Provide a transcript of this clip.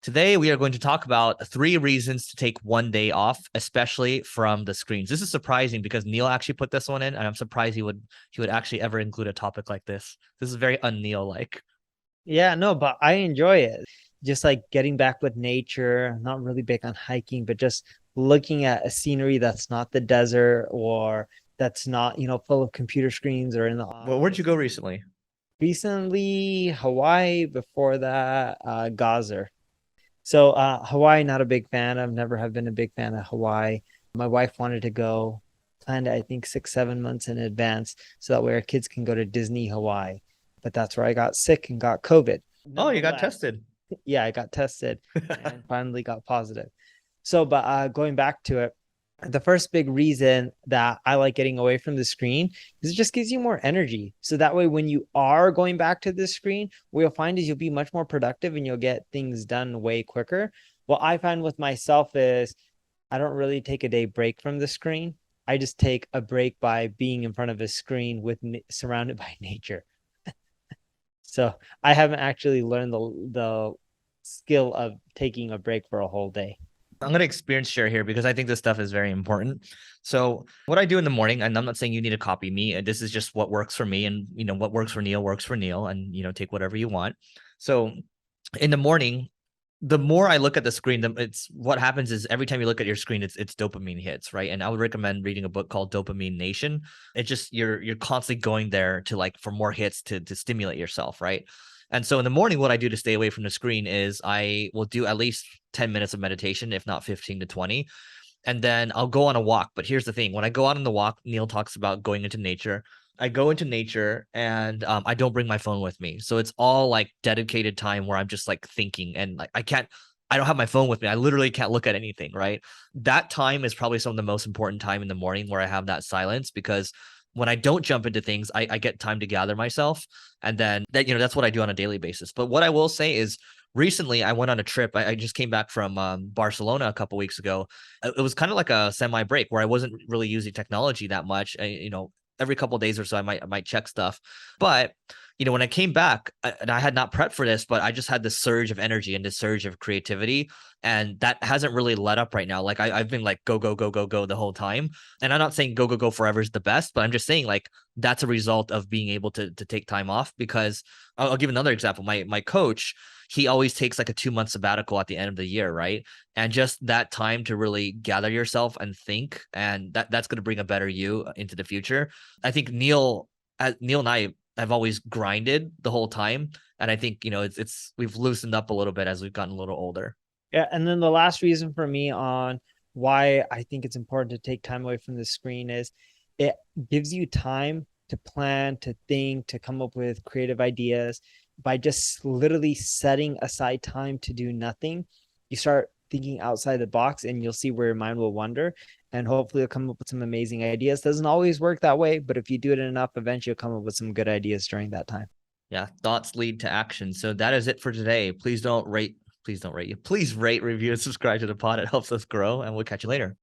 Today, we are going to talk about 3 reasons to take one day off, especially from the screens. This is surprising because Neil actually put this one in, and I'm surprised he would actually ever include a topic like this. This is very un-Neil like. Yeah, no, but I enjoy it. Just like getting back with nature. I'm not really big on hiking, but just looking at a scenery that's not the desert or that's not, full of computer screens or in the Well, where'd you office. go recently? Recently, Hawaii, before that, Gaza. So Hawaii, not a big fan. I've never have been a big fan of Hawaii. My wife wanted to go, planned it, I think 6, 7 months in advance, so that way our kids can go to Disney Hawaii. But that's where I got sick and got COVID. Oh, you got Nonetheless, tested. yeah, I got tested and finally got positive. So, but going back to it, the first big reason that I like getting away from the screen is it just gives you more energy. So that way, when you are going back to the screen, what you'll find is you'll be much more productive and you'll get things done way quicker. What I find with myself is I don't really take a day break from the screen. I just take a break by being in front of a screen with surrounded by nature. So I haven't actually learned the skill of taking a break for a whole day. I'm going to experience share here because I think this stuff is very important. So, what I do in the morning, and I'm not saying you need to copy me, and this is just what works for me, and what works for Neil, and take whatever you want. So, in the morning, the more I look at the screen, it's what happens is every time you look at your screen, it's dopamine hits, right? And I would recommend reading a book called Dopamine Nation. It's just you're constantly going there to like for more hits to stimulate yourself, right? And so in the morning, what I do to stay away from the screen is I will do at least 10 minutes of meditation, if not 15 to 20. And then I'll go on a walk. But here's the thing: when I go out on the walk, Neil talks about going into nature. I go into nature and I don't bring my phone with me. So it's all like dedicated time where I'm just like thinking and like I don't have my phone with me. I literally can't look at anything, right? That time is probably some of the most important time in the morning where I have that silence because when I don't jump into things, I get time to gather myself. And then that's what I do on a daily basis. But what I will say is recently I went on a trip. I just came back from Barcelona a couple weeks ago. It was kind of like a semi break where I wasn't really using technology that much. Every couple of days or so I might check stuff. But when I came back and I had not prepped for this, but I just had this surge of energy and this surge of creativity. And that hasn't really let up right now. Like I've been like go, go, go, go, go the whole time. And I'm not saying go, go, go forever is the best, but I'm just saying like that's a result of being able to take time off because I'll give another example. My coach, he always takes like a 2 month sabbatical at the end of the year, right? And just that time to really gather yourself and think, and that's going to bring a better you into the future. I think Neil and I have always grinded the whole time, and I think it's we've loosened up a little bit as we've gotten a little older. Yeah, and then the last reason for me on why I think it's important to take time away from the screen is it gives you time to plan, to think, to come up with creative ideas. By just literally setting aside time to do nothing, you start thinking outside the box and you'll see where your mind will wander and hopefully you'll come up with some amazing ideas. Doesn't always work that way, but if you do it enough, eventually you'll come up with some good ideas during that time. Yeah, thoughts lead to action. So that is it for today. Please don't rate you. Please rate, review, and subscribe to the pod. It helps us grow, and we'll catch you later.